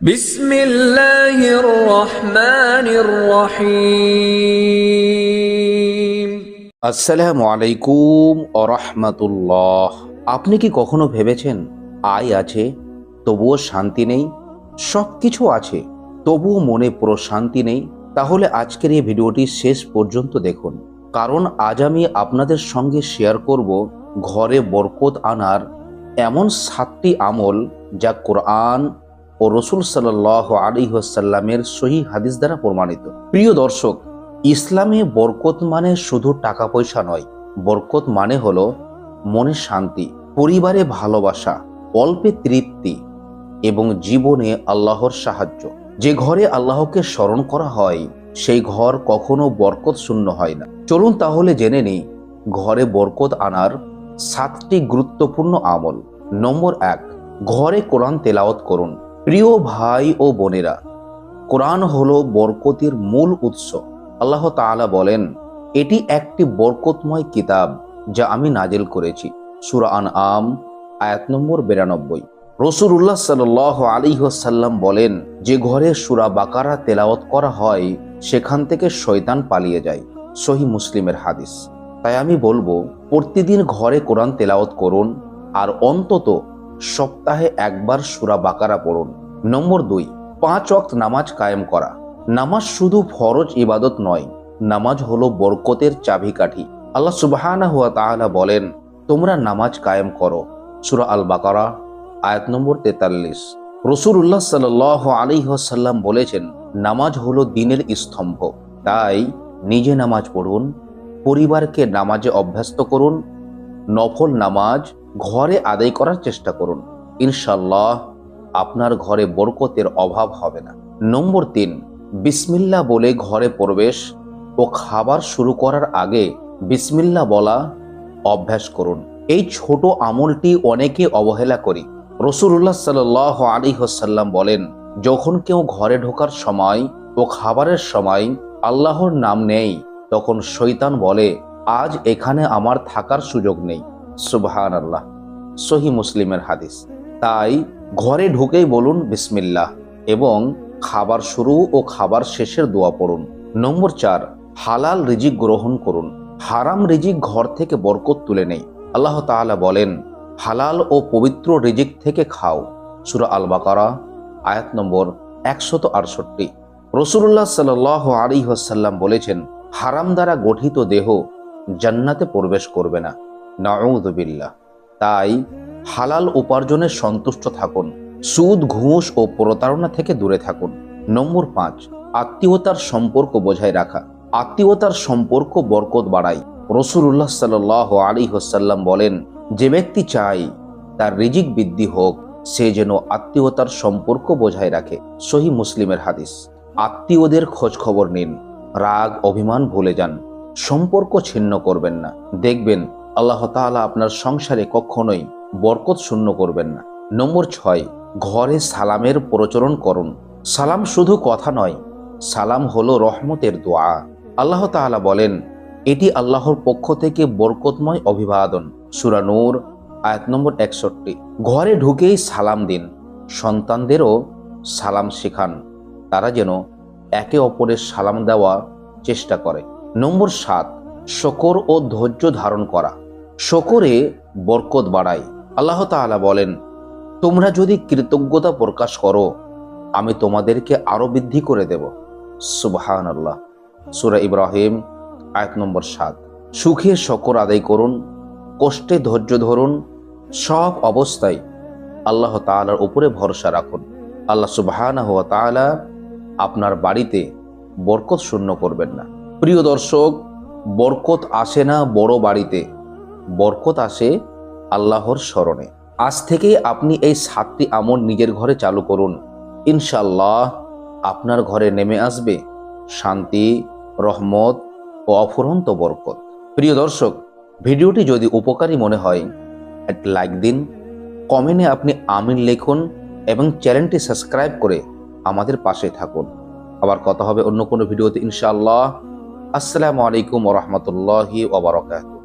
বিসমিল্লাহির রহমানির রহিম। আসসালামু আলাইকুম ওয়া রাহমাতুল্লাহ। আপনি কি কখনো ভেবেছেন আয় আছে তবুও শান্তি নেই? সব কিছু আছে তবুও মনে প্রশান্তি নেই? তাহলে আজকের এই ভিডিওটি শেষ পর্যন্ত দেখুন, কারণ আজ আমি আপনাদের সঙ্গে শেয়ার করব ঘরে বরকত আনার এমন 7টি আমল যা কোরআন ও রসুল সাল্লাল্লাহু আলাইহি ওয়াসাল্লামের সহিহ হাদিস দ্বারা প্রমাণিত। প্রিয় দর্শক, ইসলামে বরকত মানে শুধু টাকা পয়সা নয়। বরকত মানে হলো মনে শান্তি, পরিবারে ভালোবাসা, অল্পে তৃপ্তি এবং জীবনে আল্লাহর সাহায্য। যে ঘরে আল্লাহকে স্মরণ করা হয় সেই ঘর কখনো বরকত শূন্য হয় না। চলুন তাহলে জেনে নিই ঘরে বরকত আনার 7টি গুরুত্বপূর্ণ আমল। নম্বর 1, ঘরে কোরআন তেলাওয়াত করুন। প্রিয় ভাই ও বোনেরা, কোরআন হলো বরকতের মূল উৎস। আল্লাহ তাআলা বলেন, এটি একটি বরকতময় কিতাব যা আমি নাজিল করেছি। সূরা আনআম আয়াত নম্বর 92। রাসূলুল্লাহ সাল্লাল্লাহু আলাইহি ওয়াসাল্লাম বলেন, যে ঘরে সূরা বাকারা তেলাওয়াত করা হয় সেখান থেকে শয়তান পালিয়ে যায়। সহিহ মুসলিমের হাদিস। তাই আমি বলবো, প্রতিদিন ঘরে কোরআন তেলাওয়াত করুন আর অন্তত সপ্তাহে একবার সূরা বাকারা পড়ুন। নম্বর 2, 5 ওয়াক্ত নামাজ কায়েম করা। নামাজ শুধু ফরজ ইবাদত নয়, নামাজ হলো বরকতের চাবিকাঠি। আল্লাহ সুবহানাহু ওয়া তাআলা বলেন, তোমরা নামাজ কায়েম করো। সূরা আল বাকারা আয়াত নম্বর 43। রাসূলুল্লাহ সাল্লাল্লাহু আলাইহি ওয়াসাল্লাম বলেছেন, নামাজ হলো দ্বীনের স্তম্ভ। তাই নিজে নামাজ পড়ুন, পরিবারকে নামাজে অভ্যস্ত করুন, নফল নামাজ ঘরে আদায় করার চেষ্টা করুন। ইনশাআল্লাহ আপনার ঘরে বরকতের অভাব হবে না। নম্বর 3, বিসমিল্লাহ বলে ঘরে প্রবেশ ও খাবার শুরু করার আগে বিসমিল্লাহ বলা অভ্যাস করুন। এই ছোট আমলটি অনেকে অবহেলা করি। রাসূলুল্লাহ সাল্লাল্লাহু আলাইহি ওয়াসাল্লাম বলেন, যখন কেউ ঘরে ঢোকার সময় ও খাবারের সময় আল্লাহর নাম নেই, তখন শয়তান বলে, আজ এখানে আমার থাকার সুযোগ নেই। সুবহানাল্লাহ। সহিহ মুসলিমের হাদিস। তাই ঘরে ঢুকেই বলুন বিসমিল্লাহ এবং খাবার শুরু ও খাবার শেষের দোয়া পড়ুন। নম্বর 4, হালাল রিজিক গ্রহণ করুন। হারাম রিজিক ঘর থেকে বরকত তুলে নেই। আল্লাহ তাআলা বলেন, হালাল ও পবিত্র রিজিক থেকে খাও। সূরা আল বাকারা আয়াত নম্বর 168। রাসূলুল্লাহ সাল্লাল্লাহু আলাইহি ওয়াসাল্লাম বলেছেন, হারাম দ্বারা গঠিত দেহ জান্নাতে প্রবেশ করবে না। নাউযু বিল্লাহ। তাই হালাল উপার্জনে সন্তুষ্ট থাকুন, সুদ, ঘুষ ও প্রতারণা থেকে দূরে থাকুন। নম্বর 5, আত্মীয়তার সম্পর্ক বজায় রাখা। আত্মীয়তার সম্পর্ক বরকত বাড়ায়। রাসূলুল্লাহ সাল্লাল্লাহু আলাইহি ওয়াসাল্লাম বলেন, যে ব্যক্তি চায় তার রিজিক বৃদ্ধি হোক, সে যেন আত্মীয়তার সম্পর্ক বজায় রাখে। সহিহ মুসলিমের হাদিস। আত্মীয়দের খোঁজ খবর নিন, রাগ অভিমান ভুলে যান, সম্পর্ক ছিন্ন করবেন না। দেখবেন আল্লাহ তাআলা আপনার সংসারে কখনোই বরকত শূন্য করবেন না। নম্বর 6, ঘরে সালামের প্রচলন করুন। সালাম শুধু কথা নয়, সালাম হলো রহমতের দোয়া। আল্লাহ তাআলা বলেন, এটি আল্লাহর পক্ষ থেকে বরকতময় অভিবাদন। সূরা নূর আয়াত নম্বর 61। ঘরে ঢুকেই সালাম দিন। সন্তানদেরও সালাম শেখান, তারা যেন একে অপরের সালাম দেওয়া চেষ্টা করে। নম্বর 7, শকর ও ধৈর্য ধারণ করা। শকরে বরকত বাড়ায়। আল্লাহ তাআলা বলেন, তোমরা যদি কৃতজ্ঞতা প্রকাশ করো আমি তোমাদেরকে আরো বৃদ্ধি করে দেব। সুবহানাল্লাহ। সূরা ইব্রাহিম আয়াত নম্বর 7। সুখে শকর আদায় করুন, কষ্টে ধৈর্য ধরুন, সব অবস্থায় আল্লাহ তাআলার উপরে ভরসা রাখুন। আল্লাহ সুবহানাহু ওয়া তাআলা আপনার বাড়িতে বরকত শূন্য করবেন না। প্রিয় দর্শক, বরকত আসে না বড় বাড়িতে, বরকত আসে আল্লাহর স্মরণে। আজ থেকেই আপনি এই 7টি আমল নিজের ঘরে চালু করুন। ইনশাআল্লাহ আপনার ঘরে নেমে আসবে শান্তি, রহমত ও অফুরন্ত বরকত। প্রিয় দর্শক, ভিডিওটি যদি উপকারী মনে হয় একটা লাইক দিন, কমেন্টে আপনি আমিন লিখুন এবং চ্যানেলটি সাবস্ক্রাইব করে আমাদের পাশে থাকুন। আবার কথা হবে অন্য কোনো ভিডিওতে ইনশাআল্লাহ। আসসালামু আলাইকুম ওয়া রাহমাতুল্লাহি ওয়া বারাকাতুহু।